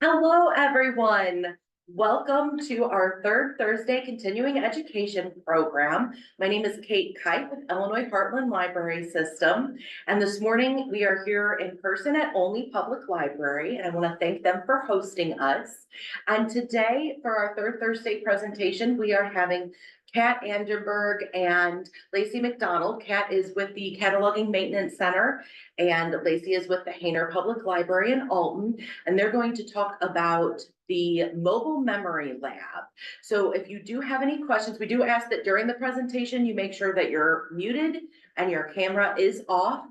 Hello, everyone. Welcome to our third Thursday continuing education program. My name is Kate Kite with Illinois Heartland Library System. And this morning we are here in person at Olney Public Library. And I want to thank them for hosting us. And today for our third Thursday presentation, we are having Kat Anderberg and Lacy McDonald. Kat is with the Cataloging Maintenance Center and Lacy is with the Hayner Public Library in Alton. And they're going to talk about the mobile memory lab. So if you do have any questions, we do ask that during the presentation, you make sure that you're muted and your camera is off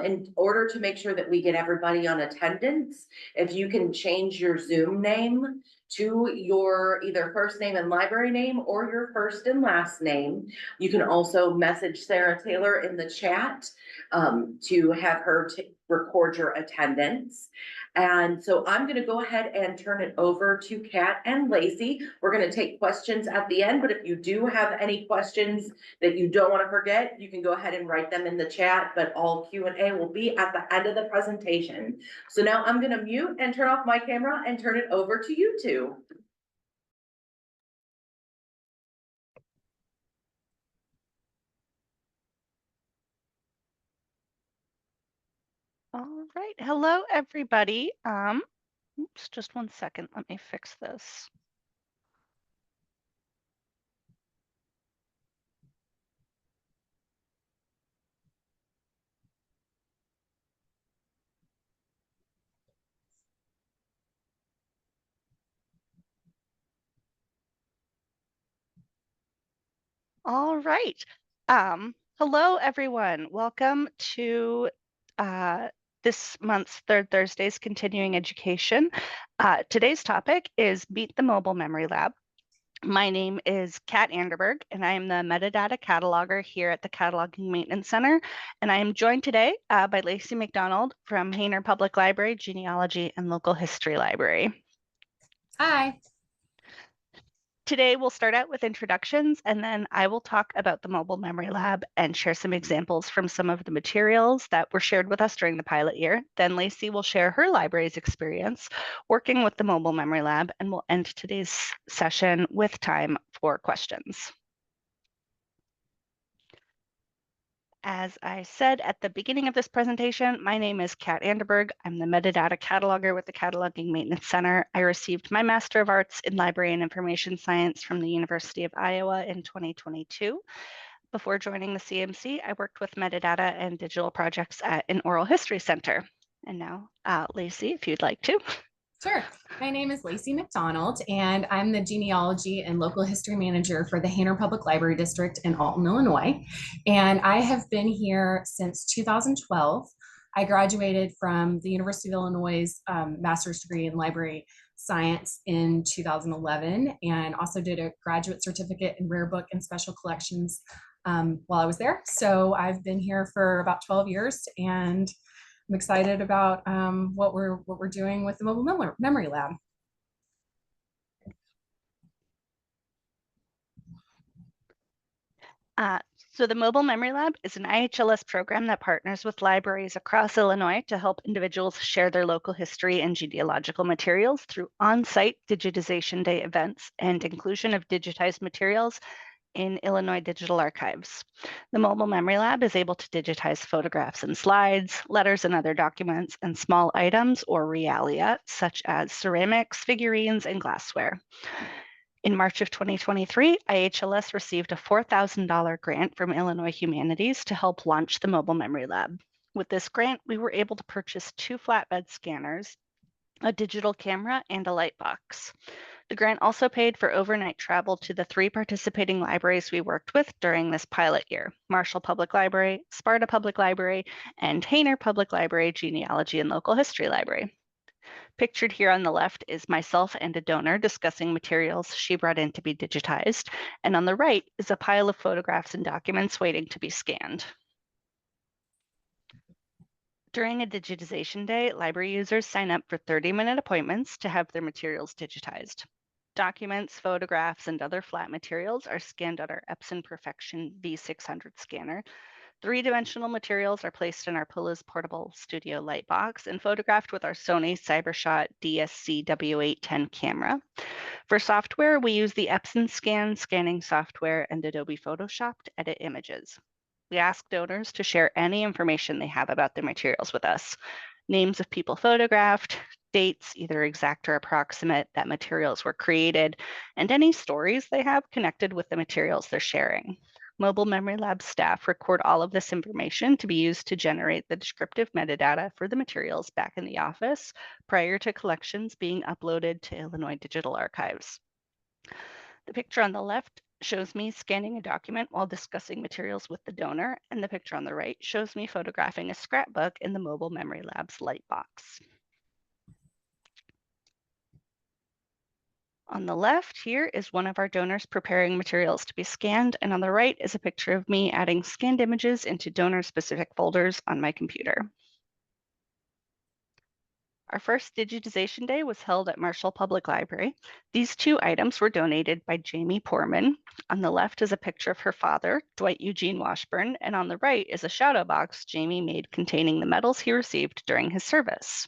in order to make sure that we get everybody on attendance. If you can change your Zoom name to your either first name and library name or your first and last name. You can also message Sarah Taylor in the chat to have her record your attendance. And so I'm going to go ahead and turn it over to Kat and Lacy. We're going to take questions at the end, but if you do have any questions that you don't want to forget, you can go ahead and write them in the chat, but all Q&A will be at the end of the presentation. So now I'm going to mute and turn off my camera and turn it over to you two. All right, hello everybody. Oops, just one second, let me fix this. All right, hello everyone. Welcome to this month's Third Thursday's Continuing Education. Today's topic is Meet the Mobile Memory Lab. My name is Kat Anderberg, and I am the Metadata Cataloger here at the Cataloging Maintenance Center. And I am joined today by Lacy McDonald from Hayner Public Library, Genealogy, and Local History Library. Hi. Today, we'll start out with introductions, and then I will talk about the Mobile Memory Lab and share some examples from some of the materials that were shared with us during the pilot year. Then Lacy will share her library's experience working with the Mobile Memory Lab, and we'll end today's session with time for questions. As I said at the beginning of this presentation, my name is Kat Anderberg. I'm the Metadata Cataloger with the Cataloging Maintenance Center. I received my Master of Arts in Library and Information Science from the University of Iowa in 2022. Before joining the CMC, I worked with metadata and digital projects at an oral history center. And now, Lacy, if you'd like to. Sure. My name is Lacy McDonald, and I'm the Genealogy and Local History Manager for the Hayner Public Library District in Alton, Illinois. And I have been here since 2012. I graduated from the University of Illinois' master's degree in library science in 2011, and also did a graduate certificate in rare book and special collections while I was there. So I've been here for about 12 years, and I'm excited about what we're doing with the Mobile Memory Lab. So the Mobile Memory Lab is an IHLS program that partners with libraries across Illinois to help individuals share their local history and genealogical materials through on-site Digitization Day events and inclusion of digitized materials in Illinois digital archives. The Mobile Memory Lab is able to digitize photographs and slides, letters and other documents, and small items or realia, such as ceramics, figurines, and glassware. In March of 2023, IHLS received a $4,000 grant from Illinois Humanities to help launch the Mobile Memory Lab. With this grant, we were able to purchase 2 flatbed scanners, a digital camera, and a light box. The grant also paid for overnight travel to the 3 participating libraries we worked with during this pilot year: Marshall Public Library, Sparta Public Library, and Hayner Public Library Genealogy and Local History Library. Pictured here on the left is myself and a donor discussing materials she brought in to be digitized, and on the right is a pile of photographs and documents waiting to be scanned. During a digitization day, library users sign up for 30-minute appointments to have their materials digitized. Documents, photographs, and other flat materials are scanned on our Epson Perfection V600 scanner. Three-dimensional materials are placed in our Pula's portable studio light box and photographed with our Sony CyberShot DSC W810 camera. For software, we use the Epson Scan scanning software and Adobe Photoshop to edit images. We ask donors to share any information they have about their materials with us. Names of people photographed, dates, either exact or approximate, that materials were created, and any stories they have connected with the materials they're sharing. Mobile Memory Lab staff record all of this information to be used to generate the descriptive metadata for the materials back in the office prior to collections being uploaded to Illinois Digital Archives. The picture on the left shows me scanning a document while discussing materials with the donor, and the picture on the right shows me photographing a scrapbook in the Mobile Memory Lab's light box. On the left here is one of our donors preparing materials to be scanned, and on the right is a picture of me adding scanned images into donor-specific folders on my computer. Our first Digitization Day was held at Marshall Public Library. These two items were donated by Jamie Poorman. On the left is a picture of her father, Dwight Eugene Washburn, and on the right is a shadow box Jamie made containing the medals he received during his service.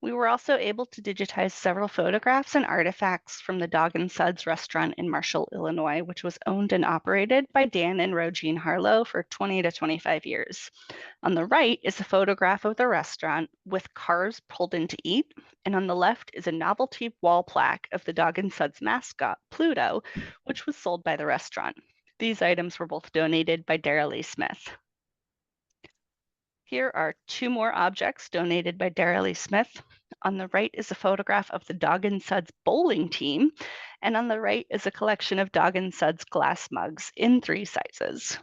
We were also able to digitize several photographs and artifacts from the Dog and Suds restaurant in Marshall, Illinois, which was owned and operated by Dan and Rogine Harlow for 20 to 25 years. On the right is a photograph of the restaurant with cars pulled in to eat, and on the left is a novelty wall plaque of the Dog and Suds mascot, Pluto, which was sold by the restaurant. These items were both donated by Lacy Smith. Here are two more objects donated by Lacy Smith. On the right is a photograph of the Dog and Suds bowling team, and on the right is a collection of Dog and Suds glass mugs in 3 sizes.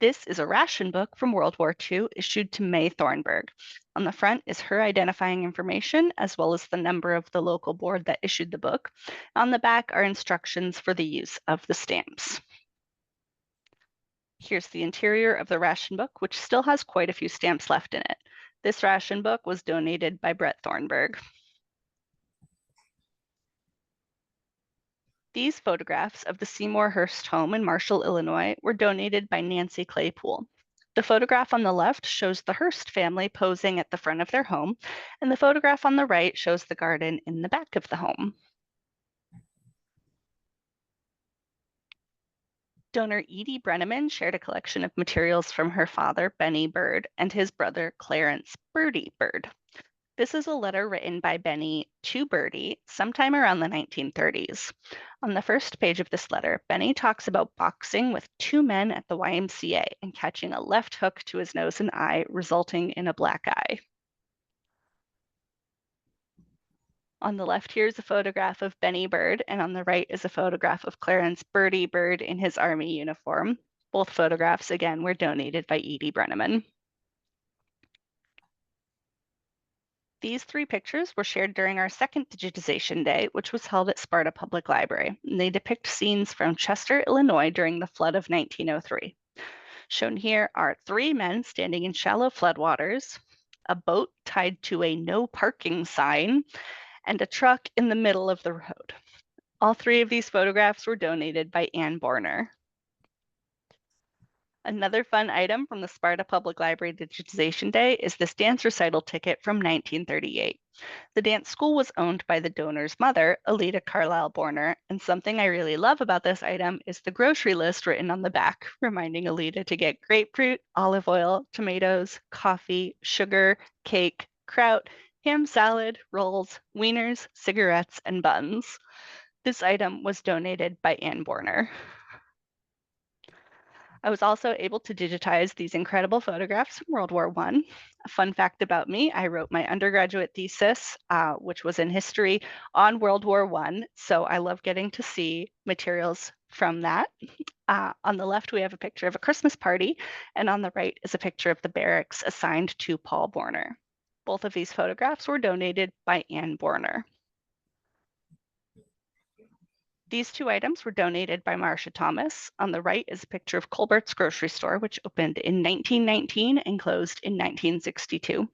This is a ration book from World War II issued to May Thornburg. On the front is her identifying information, as well as the number of the local board that issued the book. On the back are instructions for the use of the stamps. Here's the interior of the ration book, which still has quite a few stamps left in it. This ration book was donated by Brett Thornburg. These photographs of the Seymour Hurst home in Marshall, Illinois, were donated by Nancy Claypool. The photograph on the left shows the Hurst family posing at the front of their home, and the photograph on the right shows the garden in the back of the home. Donor Edie Brenneman shared a collection of materials from her father, Benny Bird, and his brother, Clarence Birdie Bird. This is a letter written by Benny to Birdie sometime around the 1930s. On the first page of this letter, Benny talks about boxing with 2 men at the YMCA and catching a left hook to his nose and eye, resulting in a black eye. On the left here is a photograph of Benny Bird, and on the right is a photograph of Clarence Birdie Bird in his Army uniform. Both photographs, again, were donated by Edie Brenneman. These 3 pictures were shared during our second Digitization Day, which was held at Sparta Public Library. And they depict scenes from Chester, Illinois during the flood of 1903. Shown here are 3 men standing in shallow floodwaters, a boat tied to a no parking sign, and a truck in the middle of the road. All 3 of these photographs were donated by Ann Borner. Another fun item from the Sparta Public Library Digitization Day is this dance recital ticket from 1938. The dance school was owned by the donor's mother, Alida Carlisle Borner, and something I really love about this item is the grocery list written on the back, reminding Alida to get grapefruit, olive oil, tomatoes, coffee, sugar, cake, kraut, ham salad, rolls, wieners, cigarettes, and buns. This item was donated by Ann Borner. I was also able to digitize these incredible photographs from World War I. A fun fact about me, I wrote my undergraduate thesis, which was in history, on World War I, so I love getting to see materials from that. On the left, we have a picture of a Christmas party, and on the right is a picture of the barracks assigned to Paul Borner. Both of these photographs were donated by Ann Borner. These 2 items were donated by Marcia Thomas. On the right is a picture of Colbert's grocery store, which opened in 1919 and closed in 1962.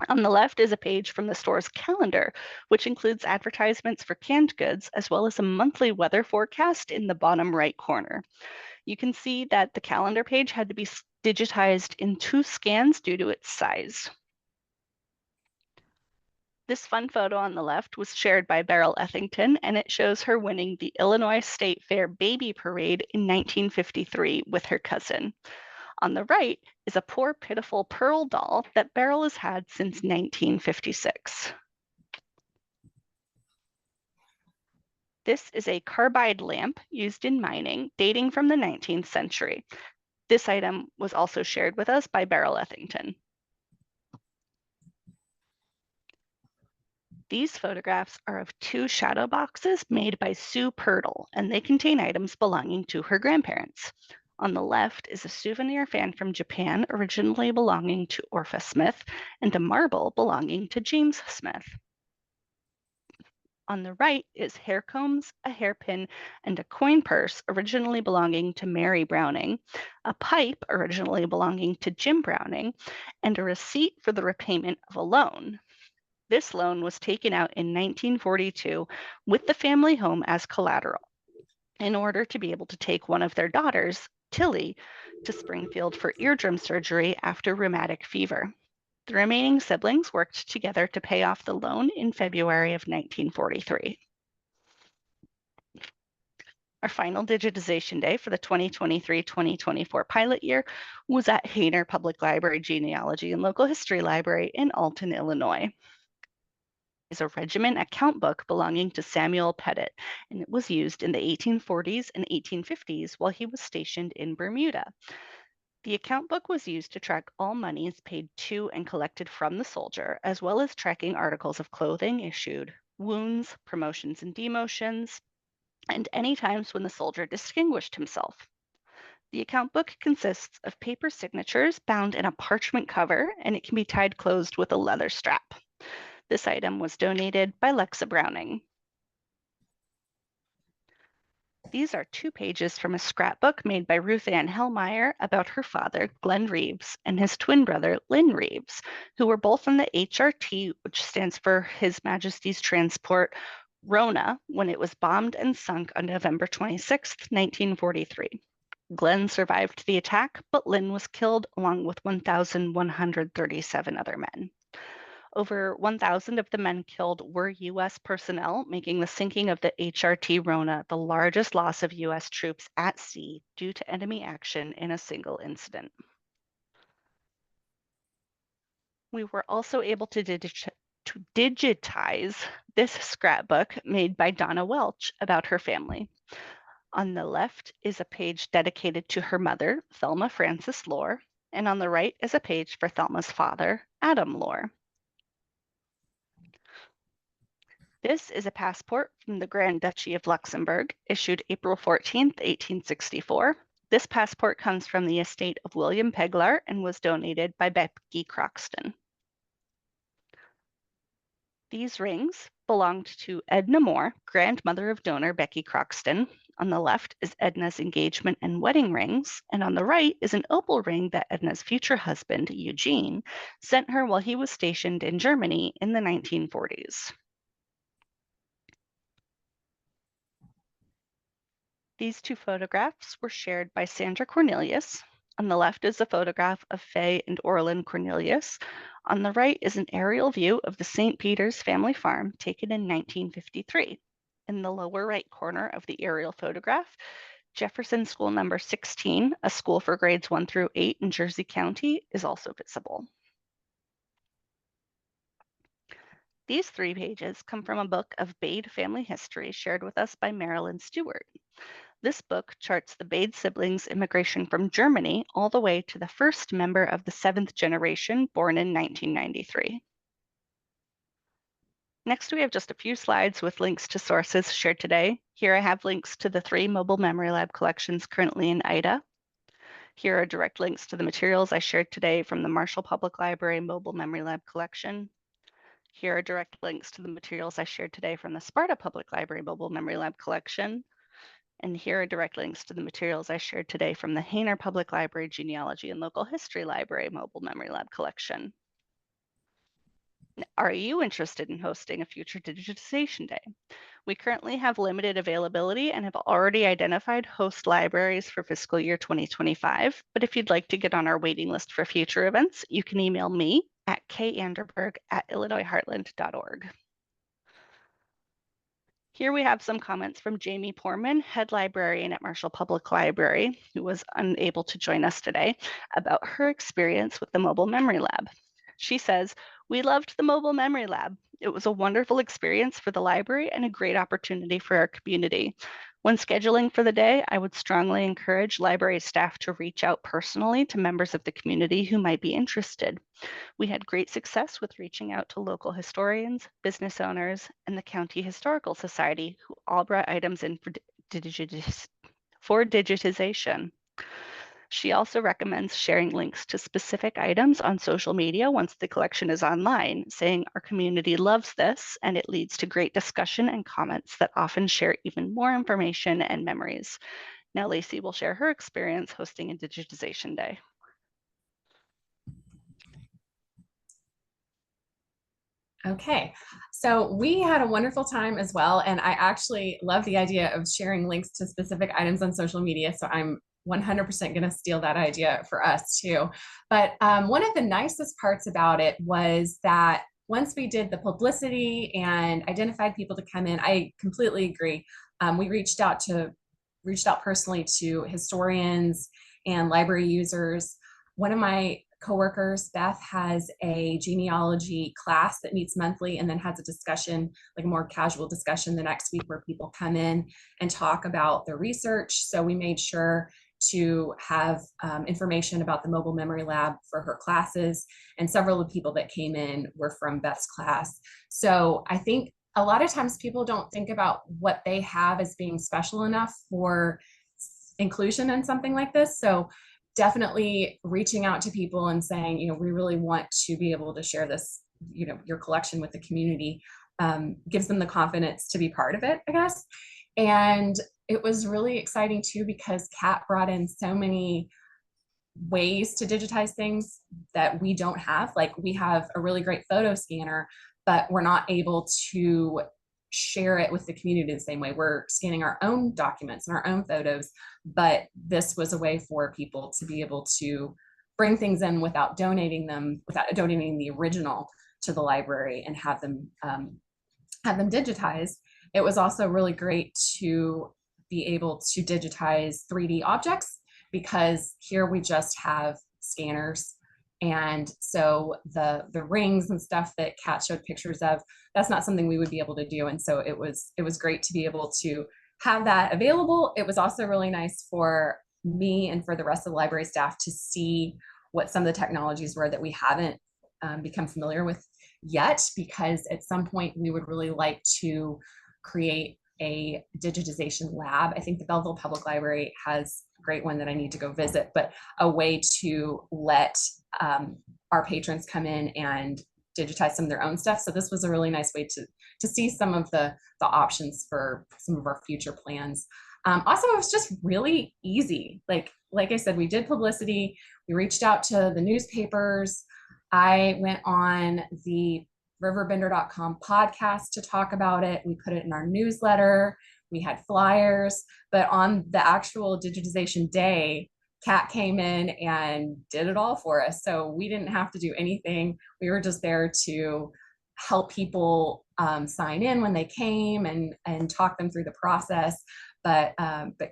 On the left is a page from the store's calendar, which includes advertisements for canned goods, as well as a monthly weather forecast in the bottom right corner. You can see that the calendar page had to be digitized in 2 scans due to its size. This fun photo on the left was shared by Beryl Ethington, and it shows her winning the Illinois State Fair Baby Parade in 1953 with her cousin. On the right is a poor, pitiful pearl doll that Beryl has had since 1956. This is a carbide lamp used in mining, dating from the 19th century. This item was also shared with us by Beryl Ethington. These photographs are of 2 shadow boxes made by Sue Purtle, and they contain items belonging to her grandparents. On the left is a souvenir fan from Japan, originally belonging to Orpha Smith, and a marble belonging to James Smith. On the right is hair combs, a hairpin, and a coin purse originally belonging to Mary Browning, a pipe originally belonging to Jim Browning, and a receipt for the repayment of a loan. This loan was taken out in 1942 with the family home as collateral in order to be able to take one of their daughters, Tilly, to Springfield for eardrum surgery after rheumatic fever. The remaining siblings worked together to pay off the loan in February of 1943. Our final digitization day for the 2023-2024 pilot year was at Hayner Public Library Genealogy and Local History Library in Alton, Illinois. Is a regiment account book belonging to Samuel Pettit, and it was used in the 1840s and 1850s while he was stationed in Bermuda. The account book was used to track all monies paid to and collected from the soldier, as well as tracking articles of clothing issued, wounds, promotions and demotions, and any times when the soldier distinguished himself. The account book consists of paper signatures bound in a parchment cover, and it can be tied closed with a leather strap. This item was donated by Lexa Browning. These are 2 pages from a scrapbook made by Ruth Ann Hellmeyer about her father, Glenn Reeves, and his twin brother, Lynn Reeves, who were both on the HRT, which stands for His Majesty's Transport Rona, when it was bombed and sunk on November 26, 1943. Glenn survived the attack, but Lynn was killed along with 1,137 other men. Over 1,000 of the men killed were U.S. personnel, making the sinking of the HRT Rona the largest loss of U.S. troops at sea due to enemy action in a single incident. We were also able to digitize this scrapbook made by Donna Welch about her family. On the left is a page dedicated to her mother, Thelma Frances Lohr, and on the right is a page for Thelma's father, Adam Lohr. This is a passport from the Grand Duchy of Luxembourg, issued April 14, 1864. This passport comes from the estate of William Peglar and was donated by Becky Croxton. These rings belonged to Edna Moore, grandmother of donor Becky Croxton. On the left is Edna's engagement and wedding rings, and on the right is an opal ring that Edna's future husband, Eugene, sent her while he was stationed in Germany in the 1940s. These 2 photographs were shared by Sandra Cornelius. On the left is a photograph of Faye and Orlin Cornelius. On the right is an aerial view of the St. Peter's family farm taken in 1953. In the lower right corner of the aerial photograph, Jefferson School number 16, a school for grades 1 through 8 in Jersey County, is also visible. These 3 pages come from a book of Bade family history shared with us by Marilyn Stewart. This book charts the Bade siblings' immigration from Germany all the way to the first member of the 7th generation born in 1993. Next, we have just a few slides with links to sources shared today. Here I have links to the 3 mobile memory lab collections currently in IDA. Here are direct links to the materials I shared today from the Marshall Public Library Mobile Memory Lab collection. Here are direct links to the materials I shared today from the Sparta Public Library Mobile Memory Lab collection. And here are direct links to the materials I shared today from the Hayner Public Library Genealogy and Local History Library Mobile Memory Lab collection. Are you interested in hosting a future Digitization Day? We currently have limited availability and have already identified host libraries for fiscal year 2025. But if you'd like to get on our waiting list for future events, you can email me at kanderberg@illinoisheartland.org. Here we have some comments from Jamie Poorman, head librarian at Marshall Public Library, who was unable to join us today, about her experience with the Mobile Memory Lab. She says, "We loved the Mobile Memory Lab. It was a wonderful experience for the library and a great opportunity for our community. When scheduling for the day, I would strongly encourage library staff to reach out personally to members of the community who might be interested. We had great success with reaching out to local historians, business owners, and the County Historical Society, who all brought items in for digitization. She also recommends sharing links to specific items on social media once the collection is online, saying our community loves this and it leads to great discussion and comments that often share even more information and memories." Now Lacy will share her experience hosting a Digitization Day. Okay, so we had a wonderful time as well, and I actually love the idea of sharing links to specific items on social media, so I'm 100% going to steal that idea for us too. But one of the nicest parts about it was that once we did the publicity and identified people to come in, I completely agree. We reached out personally to historians and library users. One of my coworkers, Beth, has a genealogy class that meets monthly and then has a discussion, like a more casual discussion the next week, where people come in and talk about their research. So we made sure to have information about the Mobile Memory Lab for her classes, and several of the people that came in were from Beth's class. So I think a lot of times people don't think about what they have as being special enough for inclusion in something like this. So definitely reaching out to people and saying, we really want to be able to share this, your collection with the community, gives them the confidence to be part of it, I guess. And it was really exciting too, because Kat brought in so many ways to digitize things that we don't have. Like, we have a really great photo scanner, but we're not able to share it with the community the same way. We're scanning our own documents and our own photos, but this was a way for people to be able to bring things in without donating the original to the library and have them digitized. It was also really great to be able to digitize 3D objects, because here we just have scanners. And so the rings and stuff that Kat showed pictures of, that's not something we would be able to do. And so it was great to be able to have that available. It was also really nice for me and for the rest of the library staff to see what some of the technologies were that we haven't become familiar with yet, because at some point we would really like to create a digitization lab. I think the Belleville Public Library has a great one that I need to go visit, but a way to let our patrons come in and digitize some of their own stuff. So this was a really nice way to see some of the options for some of our future plans. Also, it was just really easy. Like I said, we did publicity. We reached out to the newspapers. I went on the riverbender.com podcast to talk about it. We put it in our newsletter. We had flyers, but on the actual digitization day, Kat came in and did it all for us. So we didn't have to do anything. We were just there to help people sign in when they came and talk them through the process. But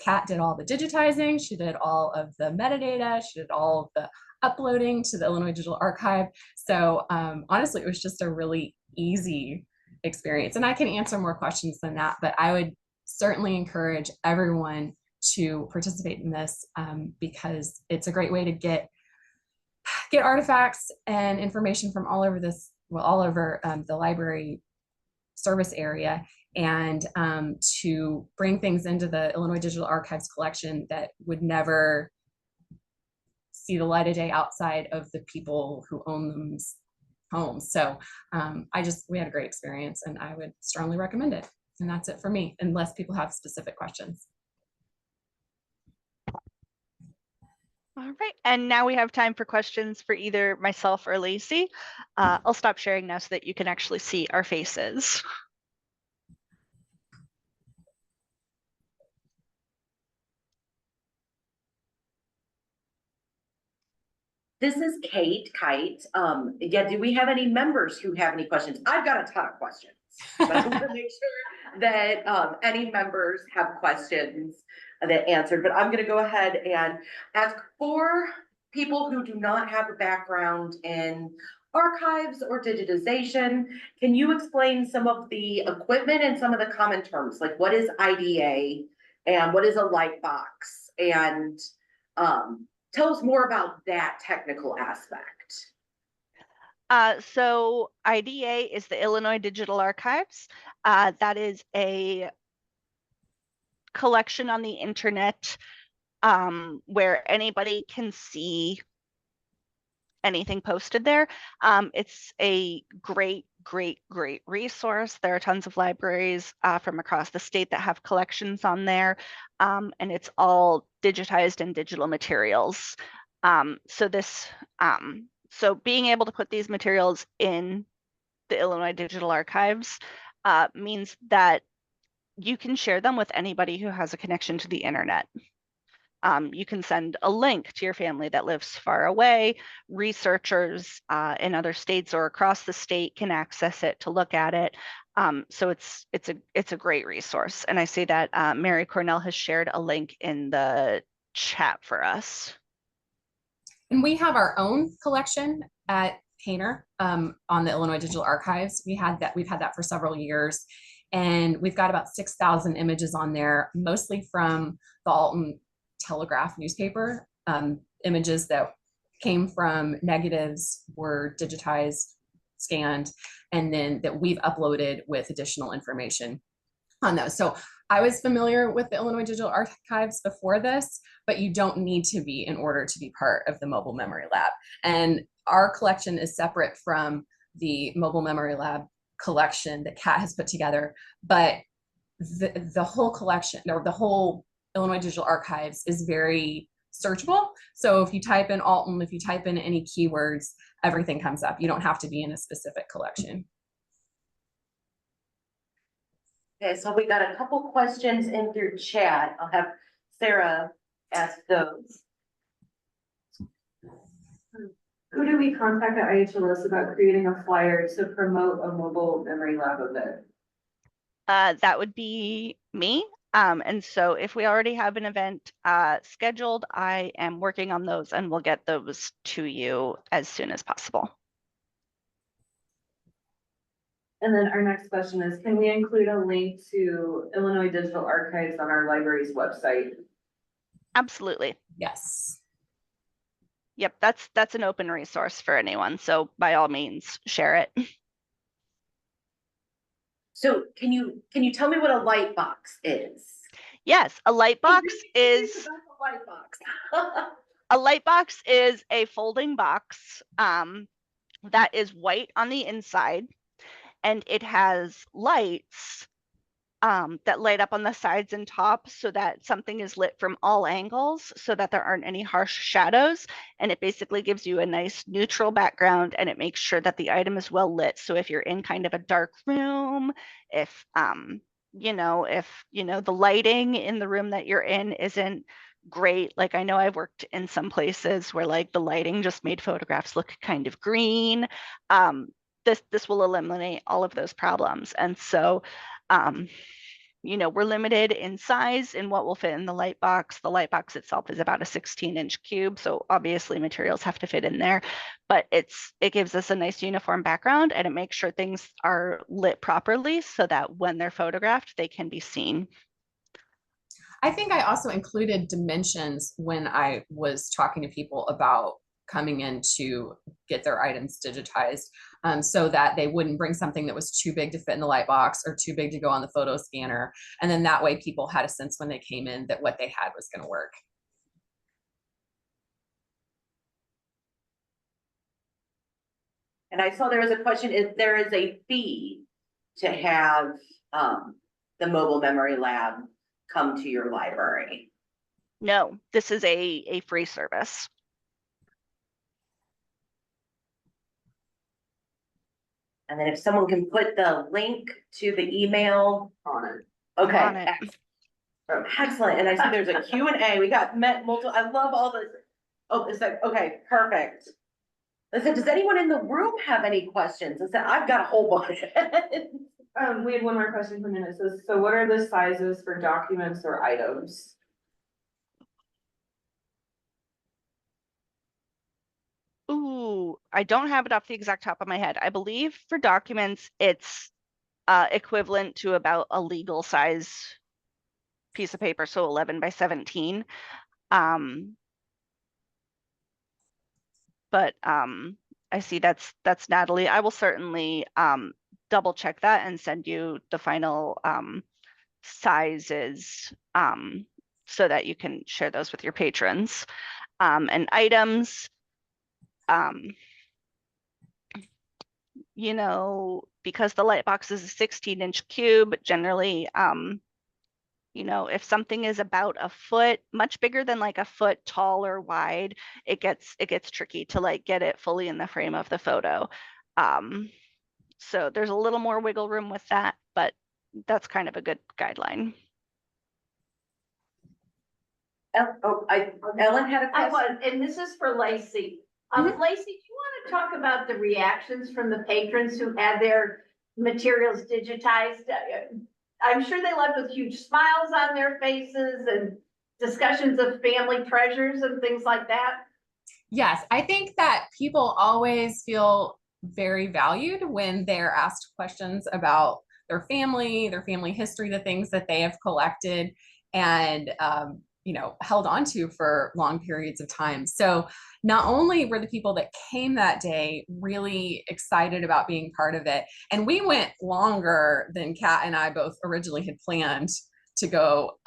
Kat did all the digitizing. She did all of the metadata. She did all of the uploading to the Illinois Digital Archive. So honestly, it was just a really easy experience. And I can answer more questions than that, but I would certainly encourage everyone to participate in this, because it's a great way to get artifacts and information from all over the library service area, and to bring things into the Illinois Digital Archives collection that would never see the light of day outside of the people who own them homes. So we had a great experience, and I would strongly recommend it. And that's it for me, unless people have specific questions. All right, and now we have time for questions for either myself or Lacy. I'll stop sharing now so that you can actually see our faces. This is Kate Kite. Yeah, do we have any members who have any questions? I've got a ton of questions, but I want to make sure that any members have questions that answered. But I'm going to go ahead and ask for people who do not have a background in archives or digitization. Can you explain some of the equipment and some of the common terms, like what is IDA and what is a light box, and tell us more about that technical aspect. So IDA is the Illinois Digital Archives. That is a collection on the internet where anybody can see anything posted there. It's a great resource. There are tons of libraries from across the state that have collections on there, and it's all digitized and digital materials. So being able to put these materials in the Illinois Digital Archives means that you can share them with anybody who has a connection to the internet. You can send a link to your family that lives far away. Researchers in other states or across the state can access it to look at it. So it's a great resource. And I see that Mary Cornell has shared a link in the chat for us. And we have our own collection at Hayner on the Illinois Digital Archives. We've had that for several years. And we've got about 6,000 images on there, mostly from the Alton Telegraph newspaper, images that came from negatives, were digitized, scanned, and then that we've uploaded with additional information on those. So I was familiar with the Illinois Digital Archives before this, but you don't need to be in order to be part of the Mobile Memory Lab. And our collection is separate from the Mobile Memory Lab collection that Kat has put together, but the whole collection, or the whole Illinois Digital Archives, is very searchable. So if you type in Alton, if you type in any keywords, everything comes up. You don't have to be in a specific collection. Okay, so we got a couple questions in through chat. I'll have Sarah ask those. Who do we contact at IHLS about creating a flyer to promote a mobile memory lab event? That would be me. And so if we already have an event scheduled, I am working on those and we'll get those to you as soon as possible. And then our next question is, can we include a link to Illinois Digital Archives on our library's website? Absolutely. Yes. Yep, that's an open resource for anyone. So by all means, share it. So can you tell me what a light box is? Yes, a light box is a light box is a folding box that is white on the inside, and it has lights that light up on the sides and top so that something is lit from all angles so that there aren't any harsh shadows. And it basically gives you a nice neutral background, and it makes sure that the item is well lit. So if you're in kind of a dark room, if the lighting in the room that you're in isn't great, like I know I've worked in some places where like the lighting just made photographs look kind of green. This will eliminate all of those problems. And so we're limited in size in what will fit in the light box. The light box itself is about a 16-inch cube, so obviously materials have to fit in there, but it gives us a nice uniform background, and it makes sure things are lit properly so that when they're photographed, they can be seen. I think I also included dimensions when I was talking to people about coming in to get their items digitized, so that they wouldn't bring something that was too big to fit in the light box or too big to go on the photo scanner. And then that way people had a sense when they came in that what they had was going to work. And I saw there was a question, if there is a fee to have the Mobile Memory Lab come to your library. No, this is a free service. And then if someone can put the link to the email. On it. Okay, On it. excellent. And I see there's a Q&A. We got multiple, I love all this. Oh, it's like, okay, perfect. Listen, does anyone in the room have any questions? I said, I've got a whole bunch. We had one more question from it. Says, so what are the sizes for documents or items? Ooh, I don't have it off the exact top of my head. I believe for documents, it's equivalent to about a legal size piece of paper, so 11 by 17. But I see that's Natalie. I will certainly double check that and send you the final sizes so that you can share those with your patrons. And items, you know, because the Lightbox is a 16-inch cube, generally, you know, if something is about a foot, much bigger than like a foot tall or wide, it gets tricky to like get it fully in the frame of the photo. So there's a little more wiggle room with that, but that's kind of a good guideline. Ellen had a I question. was, and this is for Lacy. Lacy, do you want to talk about the reactions from the patrons who had their materials digitized? I'm sure they left with huge smiles on their faces and discussions of family treasures and things like that. Yes, I think that people always feel very valued when they're asked questions about their family history, the things that they have collected and you know, held on to for long periods of time. So not only were the people that came that day really excited about being part of it, and we went longer than Kat and I both originally had planned to go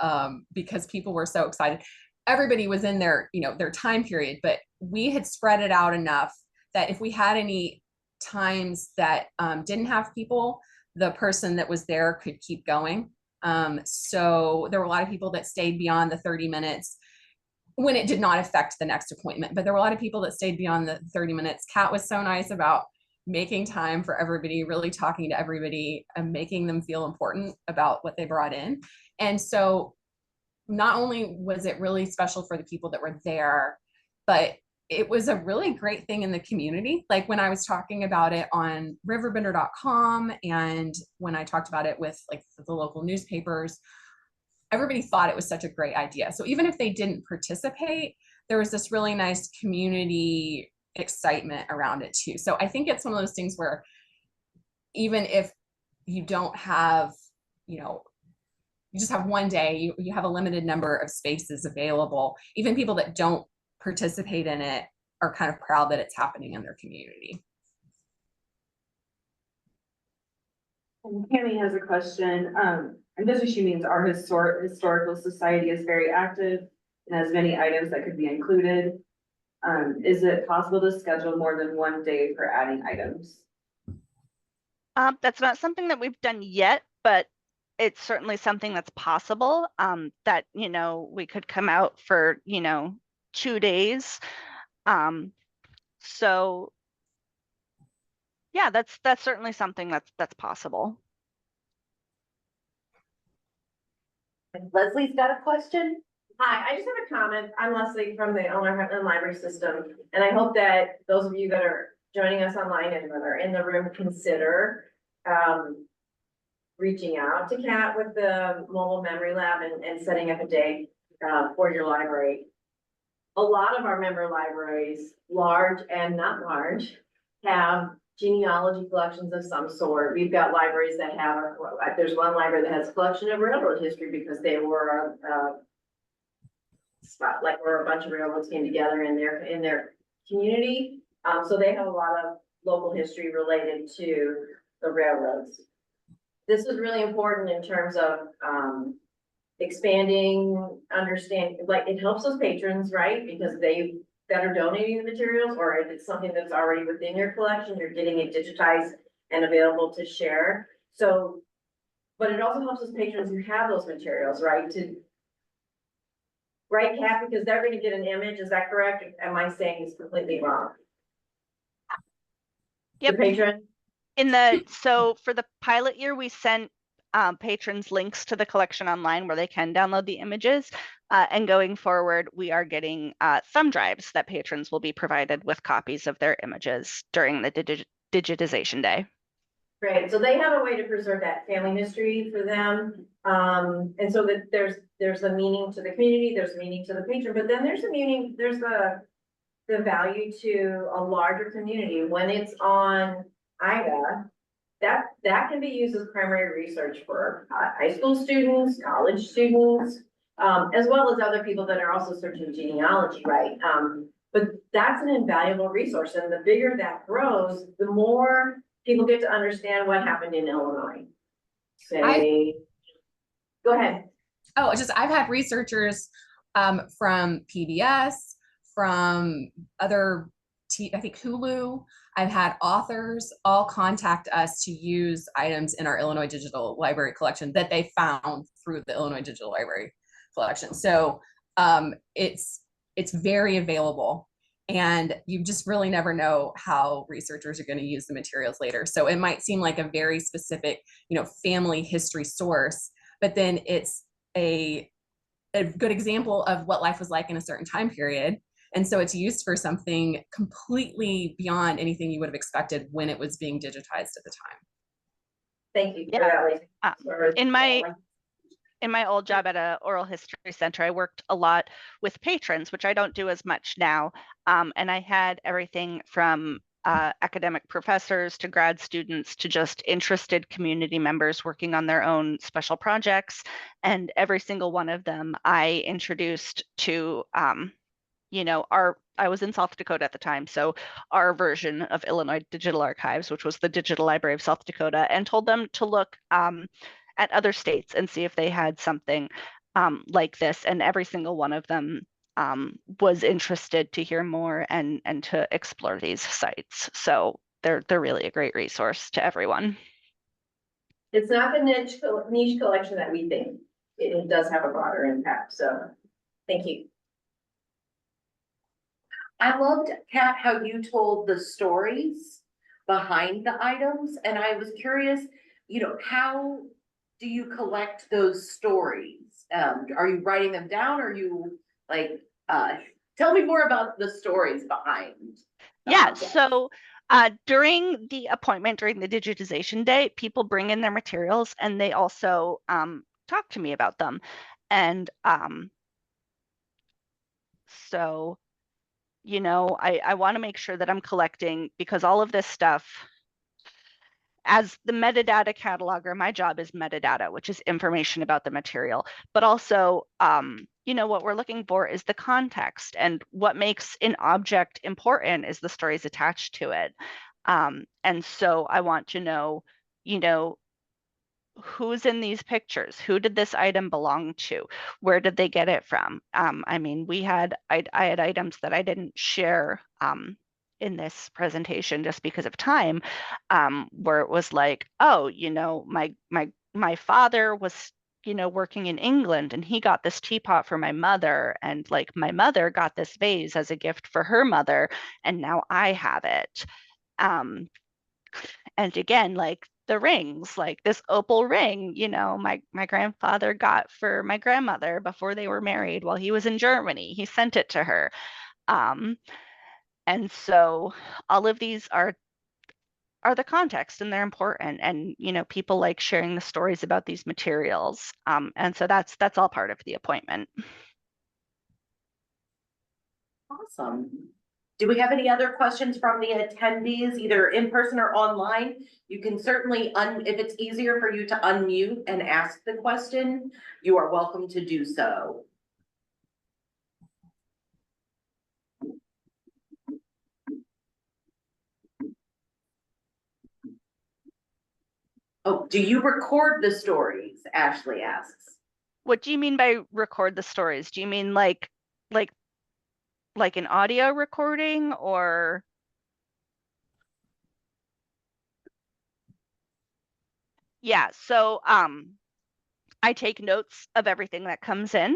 because people were so excited. Everybody was in their, you know, their time period, but we had spread it out enough that if we had any times that didn't have people, the person that was there could keep going. So there were a lot of people that stayed beyond the 30 minutes when it did not affect the next appointment, but there were a lot of people that stayed beyond the 30 minutes. Kat was so nice about making time for everybody, really talking to everybody and making them feel important about what they brought in. And so not only was it really special for the people that were there, but it was a really great thing in the community. Like when I was talking about it on riverbender.com and when I talked about it with like the local newspapers, everybody thought it was such a great idea. So even if they didn't participate, there was this really nice community excitement around it too. So I think it's one of those things where even if you don't have, you know, you just have one day, you have a limited number of spaces available. Even people that don't participate in it are kind of proud that it's happening in their community. And Tammy has a question. And this issue means our historical society is very active and has many items that could be included. Is it possible to schedule more than one day for adding items? That's not something that we've done yet, but it's certainly something that's possible. That, you know, we could come out for, you know, 2 days. So yeah, that's certainly something that's possible. Leslie's got a question. Hi, I just have a comment. I'm Leslie from the Illinois Humanities Library System, and I hope that those of you that are joining us online and that are in the room consider reaching out to Kat with the mobile memory lab and setting up a day for your library. A lot of our member libraries, large and not large, have genealogy collections of some sort. We've got libraries that have, there's one library that has a collection of railroad history because they were spot, like where a bunch of railroads came together in their community. So they have a lot of local history related to the railroads. This is really important in terms of expanding, understanding, like it helps those patrons, right? Because they that are donating the materials, or if it's something that's already within your collection, you're getting it digitized and available to share. So, but it also helps those patrons who have those materials, right? To right, Kat? Because they're gonna get an image, is that correct? Am I saying it's completely wrong? The Yep. patron? So for the pilot year, we sent patrons links to the collection online where they can download the images. And going forward, we are getting thumb drives that patrons will be provided with copies of their images during the Digitization Day. Great, so they have a way to preserve that family history for them. And so that there's a meaning to the community, there's a meaning to the patron, but then there's a meaning, there's the value to a larger community. When it's on IDA, that can be used as primary research for high school students, college students, as well as other people that are also searching genealogy, right? But that's an invaluable resource, and the bigger that grows, the more people get to understand what happened in Illinois. Go ahead. Oh, I've had researchers from PBS, from other, I think Hulu. I've had authors all contact us to use items in our Illinois Digital Library collection that they found through the Illinois Digital Library collection. So it's very available, and you just really never know how researchers are going to use the materials later. So it might seem like a very specific, family history source, but then it's a good example of what life was like in a certain time period. And so it's used for something completely beyond anything you would have expected when it was being digitized at the time. Thank you for that, Lacy. In my old job at a oral history center, I worked a lot with patrons, which I don't do as much now. And I had everything from academic professors to grad students to just interested community members working on their own special projects. And every single one of them I introduced to, I was in South Dakota at the time, so our version of Illinois Digital Archives, which was the Digital Library of South Dakota, and told them to look at other states and see if they had something like this. And every single one of them was interested to hear more and to explore these sites. So they're really a great resource to everyone. It's not the niche collection that we think. It does have a broader impact. So thank you. I loved, Kat, how you told the stories behind the items, and I was curious, how do you collect those stories? Are you writing them down? Or are you tell me more about the stories behind. Yeah, so during the appointment, during the Digitization Day, people bring in their materials and they also talk to me about them. And so, I want to make sure that I'm collecting, because all of this stuff, as the metadata cataloger, my job is metadata, which is information about the material, but also, what we're looking for is the context, and what makes an object important is the stories attached to it. And so I want to know, who's in these pictures? Who did this item belong to? Where did they get it from? I mean, I had items that I didn't share in this presentation just because of time, where it was like, oh, my father was, working in England, and he got this teapot for my mother, and like my mother got this vase as a gift for her mother, and now I have it. And again, like the rings, like this opal ring, my grandfather got for my grandmother before they were married while he was in Germany. He sent it to her. And so all of these are the context, and they're important. And, people like sharing the stories about these materials. And so that's all part of the appointment. Awesome. Do we have any other questions from the attendees, either in person or online? You can certainly, if it's easier for you to unmute and ask the question, you are welcome to do so. Oh, do you record the stories? Ashley asks. What do you mean by record the stories? Do you mean like an audio recording, or? Yeah, so I take notes of everything that comes in.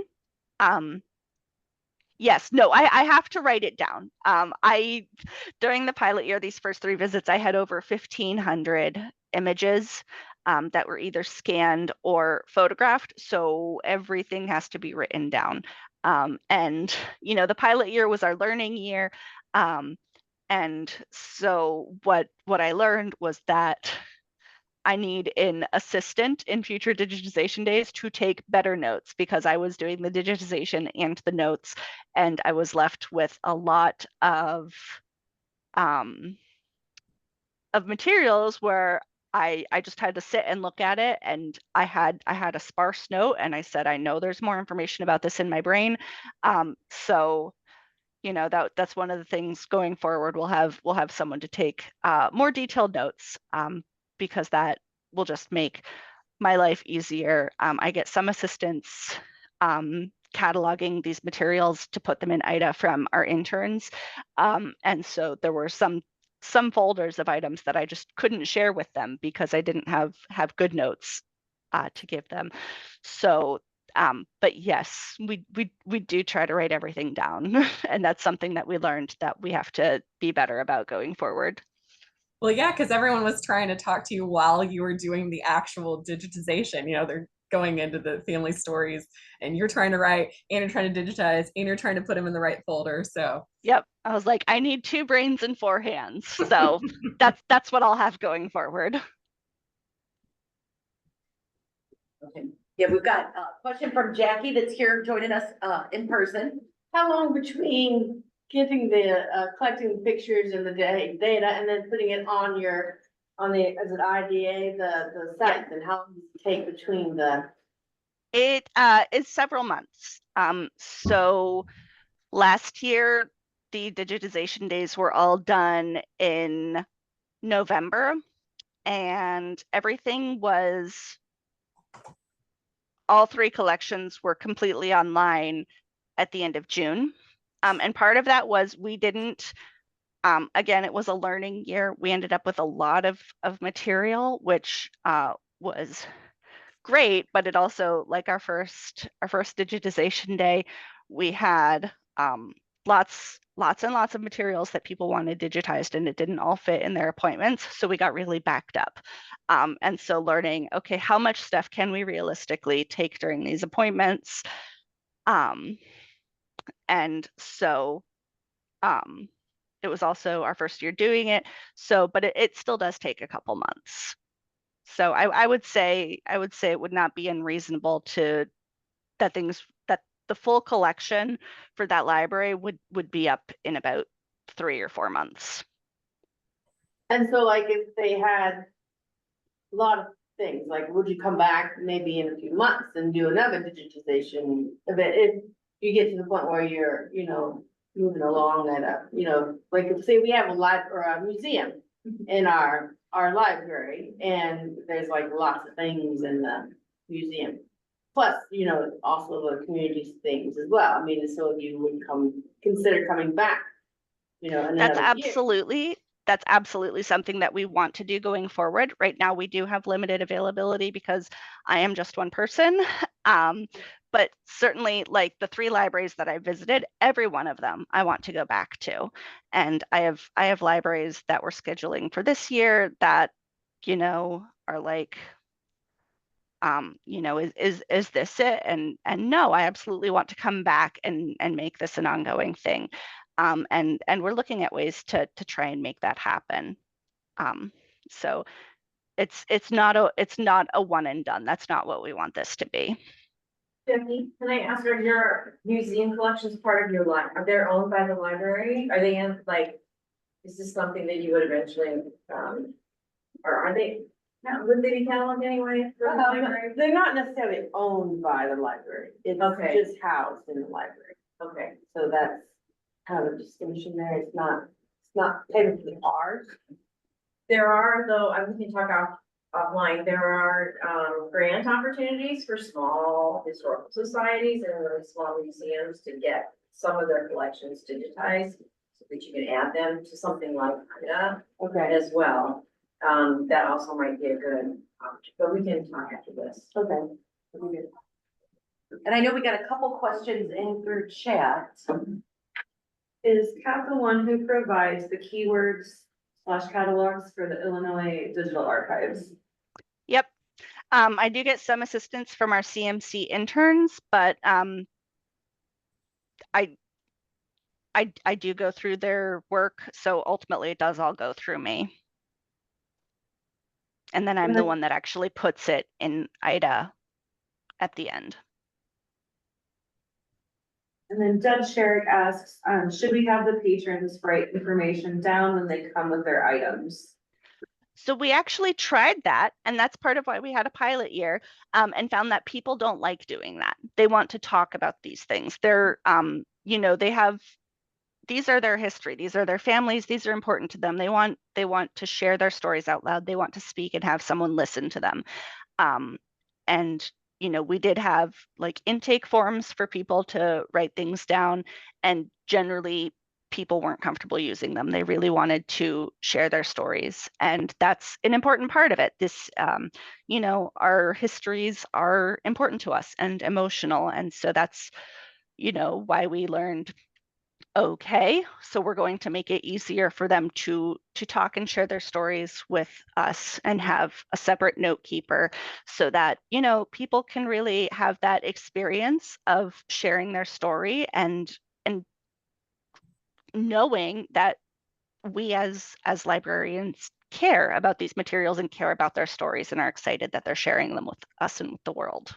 Yes, no, I have to write it down. During the pilot year, these first 3 visits, I had over 1,500 images that were either scanned or photographed. So everything has to be written down. And, the pilot year was our learning year. And so what I learned was that I need an assistant in future digitization days to take better notes, because I was doing the digitization and the notes, and I was left with a lot of materials where I just had to sit and look at it, and I had a sparse note, and I said, I know there's more information about this in my brain. So that's one of the things going forward. We'll have someone to take more detailed notes, because that will just make my life easier. I get some assistance cataloging these materials to put them in IDA from our interns. And so there were some folders of items that I just couldn't share with them because I didn't have good notes to give them. So but yes, we do try to write everything down. And that's something that we learned that we have to be better about going forward. Well, yeah, because everyone was trying to talk to you while you were doing the actual digitization. They're going into the family stories, and you're trying to write, and you're trying to digitize, and you're trying to put them in the right folder. So yep, I was like, I need 2 brains and 4 hands. So that's what I'll have going forward. Okay. Yeah, we've got a question from Jackie that's here joining us in person. How long between getting the, collecting pictures and the data and then putting it on as an IDA, the site, and how long does it take between the? It is several months. So last year, the digitization days were all done in November, and all 3 collections were completely online at the end of June. And part of that was we didn't, again, it was a learning year. We ended up with a lot of material, which was great, but it also, like our first digitization day, we had lots and lots of materials that people wanted digitized, and it didn't all fit in their appointments. So we got really backed up. And so learning, okay, how much stuff can we realistically take during these appointments? And so it was also our first year doing it. So, but it still does take a couple months. So I would say it would not be unreasonable that the full collection for that library would be up in about 3 or 4 months. And so like if they had a lot of things, like would you come back maybe in a few months and do another digitization event if you get to the point where you're, moving along at like if say we have a library or a museum in our library, and there's like lots of things in the museum. Plus, also the community things as well. I mean, so you would consider coming back, in another year. That's absolutely something that we want to do going forward. Right now, we do have limited availability because I am just one person. But certainly, like the 3 libraries that I visited, every one of them I want to go back to. And I have libraries that we're scheduling for this year that, are like, is this it? And no, I absolutely want to come back and make this an ongoing thing. And we're looking at ways to try and make that happen. So it's not a one and done. That's not what we want this to be. Jackie, can I ask, are your museum collections part of your library? Are they owned by the library? Are they is this something that you would eventually, or are they, would they be cataloged anyway? For the library? They're not necessarily owned by the library. It's just housed in the library. Okay. So that's kind of a distinction there. It's not technically ours. There are, though, we can talk offline, there are grant opportunities for small historical societies and really small museums to get some of their collections digitized so that you can add them to something like IDA as well. That also might be a good option, but we can talk after this. Okay. And I know we got a couple questions in through chat. Is Kat the one who provides the keywords / catalogs for the Illinois Digital Archives? Yep. I do get some assistance from our CMC interns, but I do go through their work, so ultimately it does all go through me. And then I'm the one that actually puts it in IDA at the end. And then Deb Sherrick asks, should we have the patrons write information down when they come with their items? So we actually tried that, and that's part of why we had a pilot year, and found that people don't like doing that. They want to talk about these things. They're, they have, these are their history. These are their families. These are important to them. They want to share their stories out loud. They want to speak and have someone listen to them. And we did have like intake forms for people to write things down, and generally people weren't comfortable using them. They really wanted to share their stories, and that's an important part of it. This, our histories are important to us and emotional, and so that's, why we learned, okay, so we're going to make it easier for them to talk and share their stories with us, and have a separate note keeper, so that people can really have that experience of sharing their story, and knowing that we as librarians care about these materials and care about their stories and are excited that they're sharing them with us and with the world.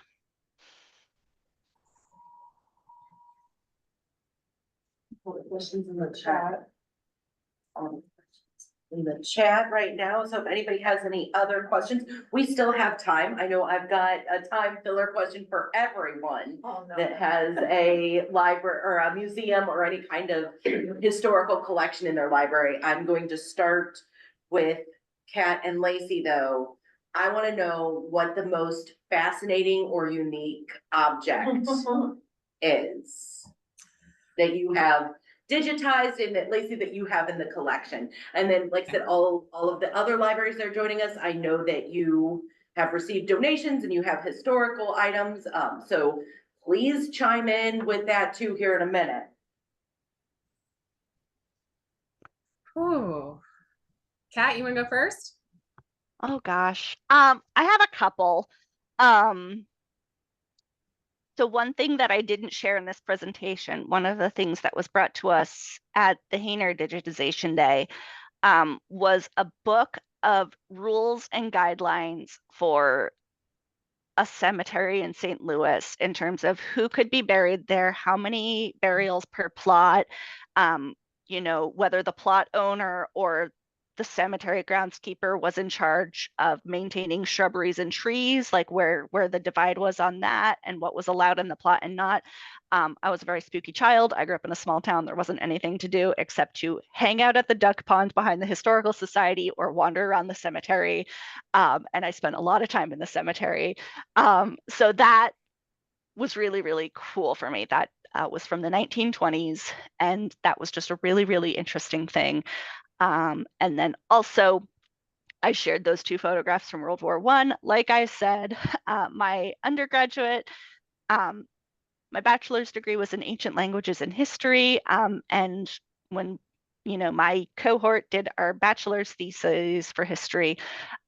Questions in the chat. In the chat right now, so if anybody has any other questions, we still have time. I know I've got a time filler question for everyone that has a library or a museum or any kind of historical collection in their library. I'm going to start with Kat and Lacy though. I want to know what the most fascinating or unique object is that you have digitized, and that Lacy that you have in the collection. And then, like I said, all of the other libraries that are joining us, I know that you have received donations and you have historical items. So please chime in with that too here in a minute. Oh, Kat, you want to go first? Oh gosh, I have a couple. So one thing that I didn't share in this presentation, one of the things that was brought to us at the Hayner Digitization Day, was a book of rules and guidelines for a cemetery in St. Louis in terms of who could be buried there, how many burials per plot, whether the plot owner or the cemetery groundskeeper was in charge of maintaining shrubberies and trees, like where the divide was on that and what was allowed in the plot and not. I was a very spooky child. I grew up in a small town. There wasn't anything to do except to hang out at the duck pond behind the historical society or wander around the cemetery. And I spent a lot of time in the cemetery. So that was really, really cool for me. That was from the 1920s. And that was just a really, really interesting thing. And then also, I shared those two photographs from World War I. Like I said, my undergraduate, my bachelor's degree was in ancient languages and history. And when my cohort did our bachelor's theses for history,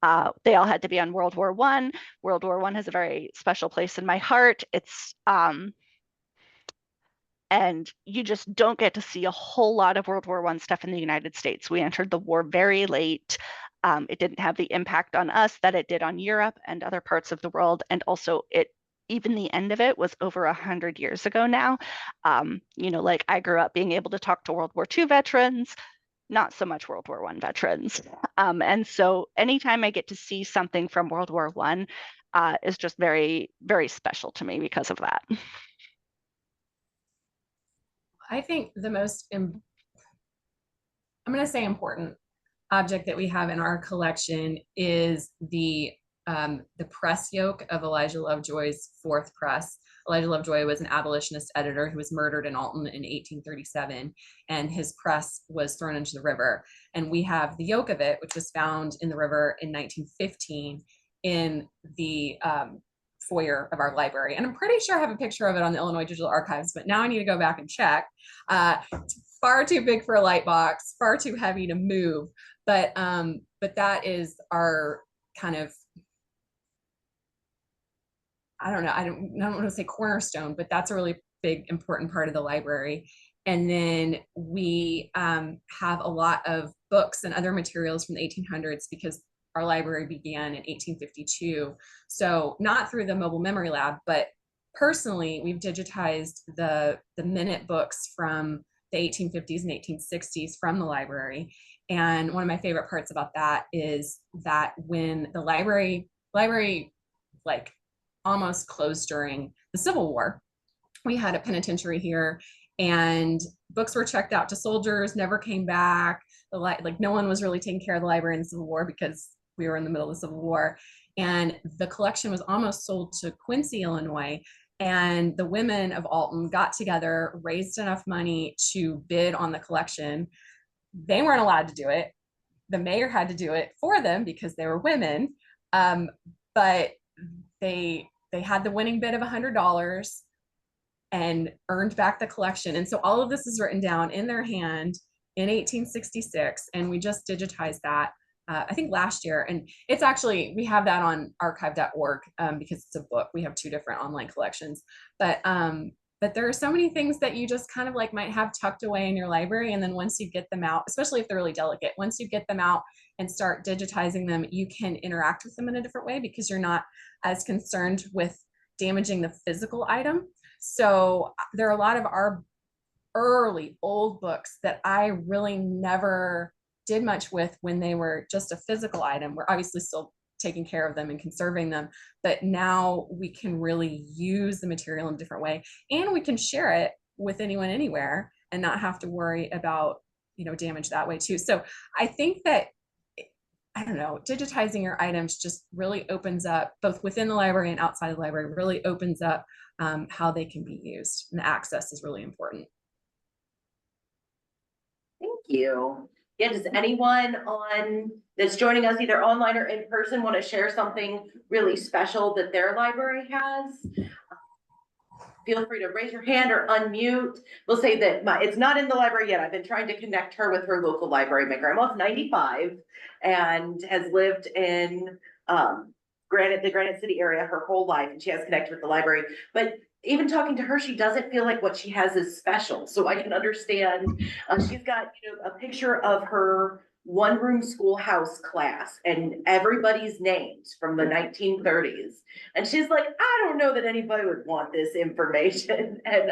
they all had to be on World War I. World War I has a very special place in my heart. It's and you just don't get to see a whole lot of World War I stuff in the United States. We entered the war very late. It didn't have the impact on us that it did on Europe and other parts of the world. And also even the end of it was over 100 years ago now. Like I grew up being able to talk to World War II veterans, not so much World War I veterans. And so anytime I get to see something from World War I is just very, very special to me because of that. I think the most, I'm going to say important object that we have in our collection is the press yoke of Elijah Lovejoy's fourth press. Elijah Lovejoy was an abolitionist editor who was murdered in Alton in 1837, and his press was thrown into the river. And we have the yoke of it, which was found in the river in 1915 in the foyer of our library. And I'm pretty sure I have a picture of it on the Illinois Digital Archives, but now I need to go back and check. It's far too big for a light box, far too heavy to move. But that is our kind of, I don't want to say cornerstone, but that's a really big, important part of the library. And then we have a lot of books and other materials from the 1800s because our library began in 1852. So not through the mobile memory lab, but personally, we've digitized the minute books from the 1850s and 1860s from the library. And one of my favorite parts about that is that when the library like almost closed during the Civil War, we had a penitentiary here and books were checked out to soldiers, never came back. Like no one was really taking care of the library in the Civil War because we were in the middle of the Civil War. And the collection was almost sold to Quincy, Illinois. And the women of Alton got together, raised enough money to bid on the collection. They weren't allowed to do it. The mayor had to do it for them because they were women. But they had the winning bid of $100 and earned back the collection. And so all of this is written down in their hand in 1866. And we just digitized that, I think last year. And it's actually, we have that on archive.org because it's a book. We have 2 different online collections. But there are so many things that you just kind of like might have tucked away in your library. And then once you get them out, especially if they're really delicate, once you get them out and start digitizing them, you can interact with them in a different way because you're not as concerned with damaging the physical item. So there are a lot of our early old books that I really never did much with when they were just a physical item. We're obviously still taking care of them and conserving them, but now we can really use the material in a different way, and we can share it with anyone anywhere and not have to worry about, you know, damage that way too. So I think that, I don't know, digitizing your items just really opens up, both within the library and outside the library, really opens up how they can be used, and the access is really important. Thank you. Yeah, does anyone that's joining us either online or in person want to share something really special that their library has? Feel free to raise your hand or unmute. We'll say that it's not in the library yet. I've been trying to connect her with her local library. My grandma's 95 and has lived in the Granite City area her whole life, and she has connected with the library. But even talking to her, she doesn't feel like what she has is special. So I can understand. She's got, a picture of her one-room schoolhouse class and everybody's names from the 1930s. And she's like, I don't know that anybody would want this information. And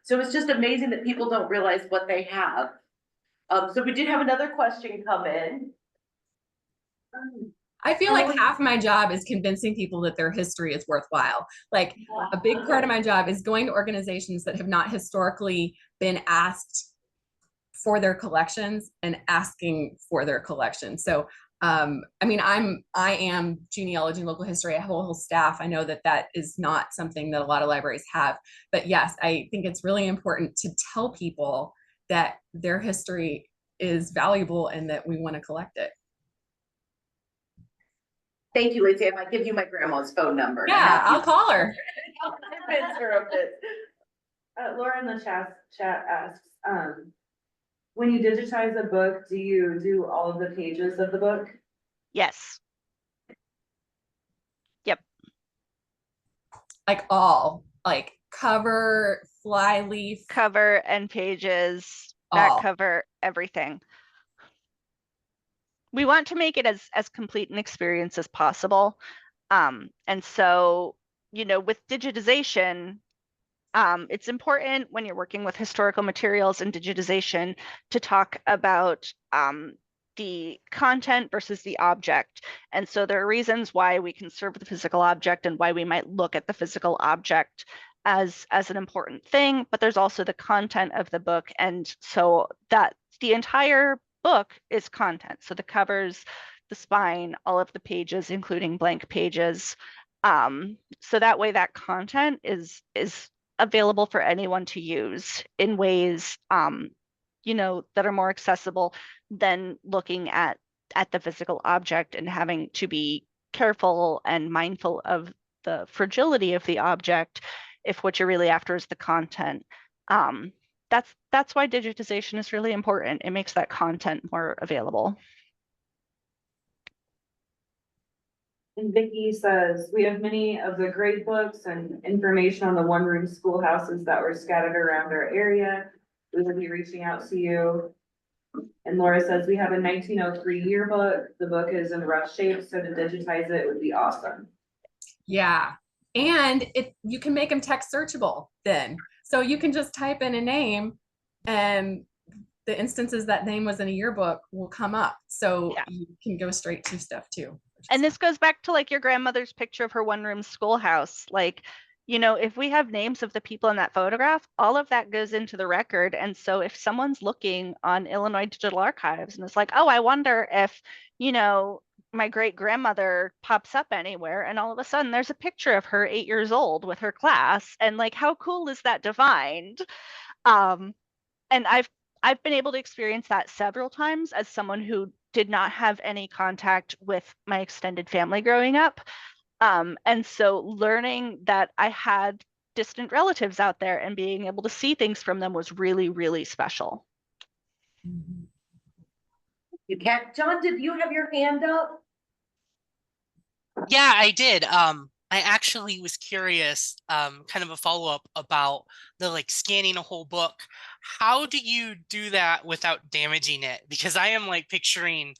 so it's just amazing that people don't realize what they have. So we did have another question come in. I feel like half my job is convincing people that their history is worthwhile. Like a big part of my job is going to organizations that have not historically been asked for their collections and asking for their collections. So, I am genealogy and local history. I have a whole staff. I know that is not something that a lot of libraries have, but yes, I think it's really important to tell people that their history is valuable and that we want to collect it. Thank you, Lacy. I might give you my grandma's phone number. Yeah, I'll call her. Laura in the chat asks, when you digitize a book, do you do all of the pages of the book? Yes. Yep. Like cover, flyleaf. Cover and pages, back cover, everything. We want to make it as complete an experience as possible. And so, with digitization, it's important when you're working with historical materials and digitization to talk about the content versus the object. And so there are reasons why we conserve the physical object and why we might look at the physical object as an important thing, but there's also the content of the book. And so that the entire book is content. So the covers, the spine, all of the pages, including blank pages. So that way that content is available for anyone to use in ways, that are more accessible than looking at the physical object and having to be careful and mindful of fragility of the object if what you're really after is the content. That's why digitization is really important. It makes that content more available. And Vicky says, we have many of the grade books and information on the one-room schoolhouses that were scattered around our area. We will be reaching out to you. And Laura says, we have a 1903 yearbook. The book is in rough shape, so to digitize it would be awesome. Yeah. And you can make them text searchable then. So you can just type in a name and the instances that name was in a yearbook will come up. So Yeah. you can go straight to stuff too. And this goes back to like your grandmother's picture of her one-room schoolhouse. Like, you know, if we have names of the people in that photograph, all of that goes into the record. And so if someone's looking on Illinois Digital Archives and it's like, oh, I wonder if, you know, my great grandmother pops up anywhere, and all of a sudden there's a picture of her 8 years old with her class, and like, how cool is that to find? And I've been able to experience that several times as someone who did not have any contact with my extended family growing up. And so learning that I had distant relatives out there and being able to see things from them was really, really special. You can't, John, did you have your hand up? Yeah, I did. I actually was curious, kind of a follow-up about the like scanning a whole book. How do you do that without damaging it? Because I am like picturing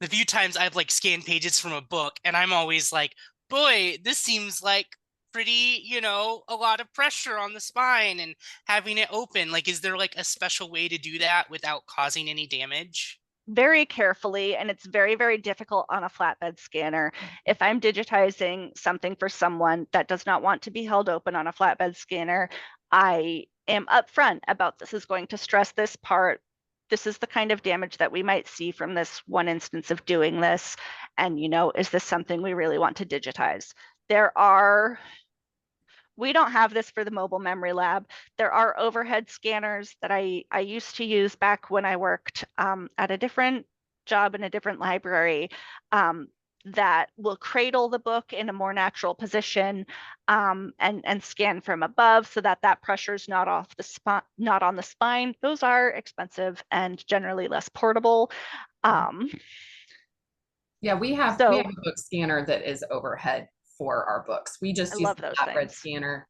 the few times I've like scanned pages from a book and I'm always like, boy, this seems like pretty, you know, a lot of pressure on the spine and having it open. Like, is there like a special way to do that without causing any damage? Very carefully, and it's very, very difficult on a flatbed scanner. If I'm digitizing something for someone that does not want to be held open on a flatbed scanner, I am upfront about this is going to stress this part. This is the kind of damage that we might see from this one instance of doing this. And, you know, is this something we really want to digitize? We don't have this for the mobile memory lab. There are overhead scanners that I used to use back when I worked at a different job in a different library that will cradle the book in a more natural position and scan from above so that that pressure is not on the spine. Those are expensive and generally less portable. Yeah, we have So a book scanner that is overhead for our books. We just I use love the those flatbed things. scanner,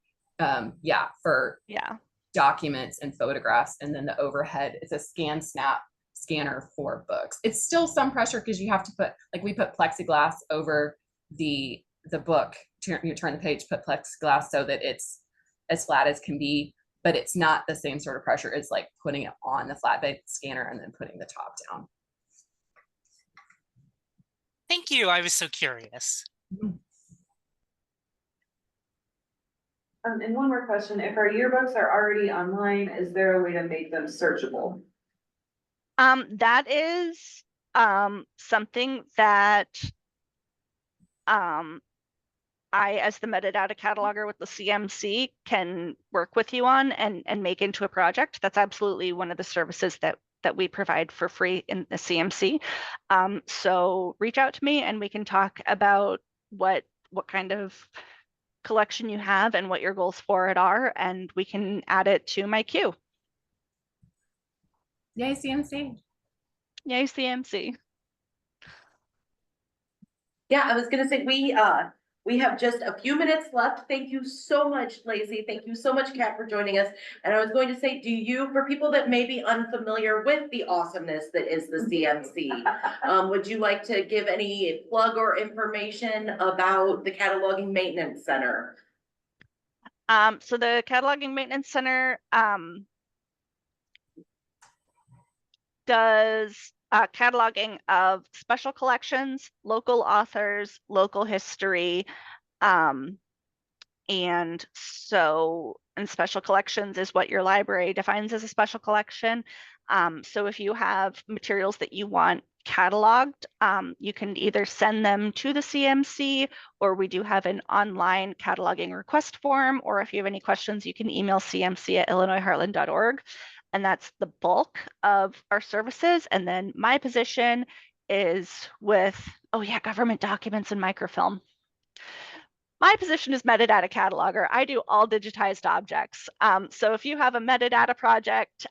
for Yeah. documents and photographs, and then the overhead is a scan snap scanner for books. It's still some pressure because you have to put, like, we put plexiglass over the book. You turn the page, put plexiglass so that it's as flat as can be, but it's not the same sort of pressure as like putting it on the flatbed scanner and then putting the top down. Thank you. I was so curious. And one more question, if our yearbooks are already online, is there a way to make them searchable? That is something that I, as the metadata cataloger with the CMC, can work with you on and make into a project. That's absolutely one of the services that we provide for free in the CMC. So reach out to me and we can talk about what kind of collection you have and what your goals for it are, and we can add it to my queue. Yay, CMC. Yay, CMC. Yeah, I was gonna say, we have just a few minutes left. Thank you so much, Lacy. Thank you so much, Kat, for joining us. And I was going to say, for people that may be unfamiliar with the awesomeness that is the CMC, would you like to give any plug or information about the Cataloging Maintenance Center? So the Cataloging Maintenance Center does cataloging of special collections, local authors, local history, and special collections is what your library defines as a special collection. So if you have materials that you want cataloged, you can either send them to the CMC, or we do have an online cataloging request form, or if you have any questions, you can email cmc@illinoisheartland.org. And that's the bulk of our services. And then my position is with, government documents and microfilm. My position is metadata cataloger. I do all digitized objects. So if you have a metadata project,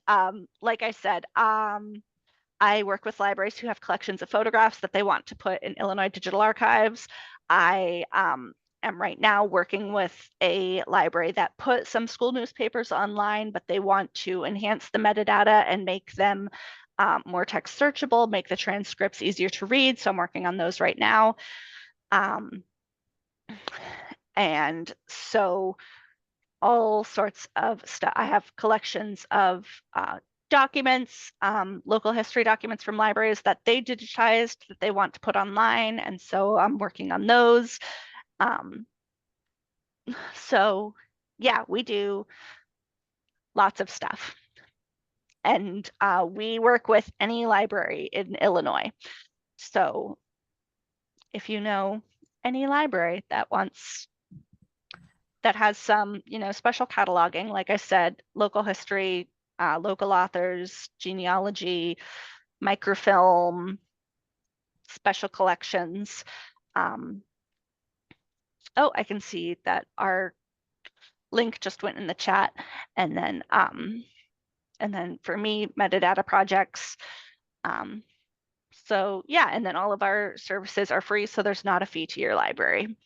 like I said, I work with libraries who have collections of photographs that they want to put in Illinois Digital Archives. I am right now working with a library that put some school newspapers online, but they want to enhance the metadata and make them more text searchable, make the transcripts easier to read. So I'm working on those right now. And so all sorts of stuff. I have collections of documents, local history documents from libraries that they digitized that they want to put online. And so I'm working on those. So yeah, we do lots of stuff. And we work with any library in Illinois. So if you know any library that has some, special cataloging, like I said, local history, local authors, genealogy, microfilm, special collections. Oh, I can see that our link just went in the chat. And then for me, metadata projects. So yeah, and then all of our services are free, so there's not a fee to your library.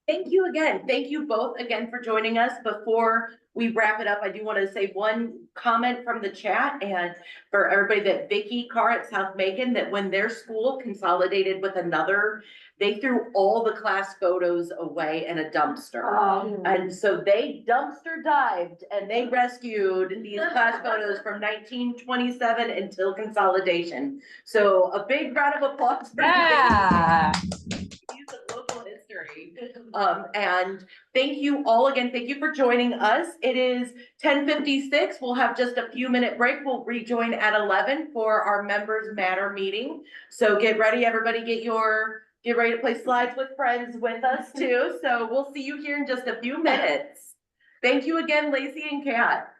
Thank you again. Thank you both again for joining us. Before we wrap it up, I do want to say one comment from the chat, and for everybody, that Vicky Carr at South Macon, that when their school consolidated with another, they threw all the class photos away in a dumpster. And so they dumpster dived and they rescued these class photos from 1927 until consolidation. So a big round of applause for local history. And thank you all again. Thank you for joining us. It is 10:56. We'll have just a few minute break. We'll rejoin at 11 for our Members Matter meeting. So get ready, everybody. Get ready to play slides with friends with us too. So we'll see you here in just a few minutes. Thank you again, Lacy and Kat.